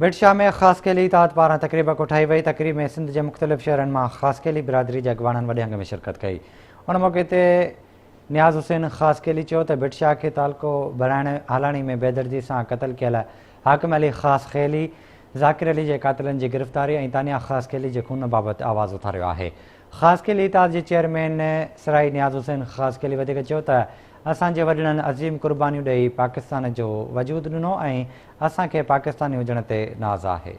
बिटशाह में ख़ास केली इताद पारां तकरीब कोठाई वई। तकरीब में सिंध के मुख़्तलिफ़ शहरनि मां ख़ास केली बिरादरी जे अॻवाननि वॾे हंग में शिरकत कई। उन मौक़े ते नियाज़ हुसैन ख़ास केली चयो त बिटशाह खे तालको बणाइण हालाणी में बेदर्दी सां क़तल कयल हाकिम अली ख़ास केली, ज़ाकिर अली जे क़ातिलनि जी गिरफ़्तारी ऐं तानिया ख़ास केली जे खून बाबति आवाज़ उथारियो आहे। ख़ास केली इताद जे चेयरमैन सराई नियाज़ हुसैन ख़ास केली वधीक चयो त असांजे वॾड़नि अज़ीम क़ुर्बानियूं ॾेई पाकिस्तान जो वजूद ॾिनो ऐं असांखे पाकिस्तानी हुजण ते नाज़ आहे।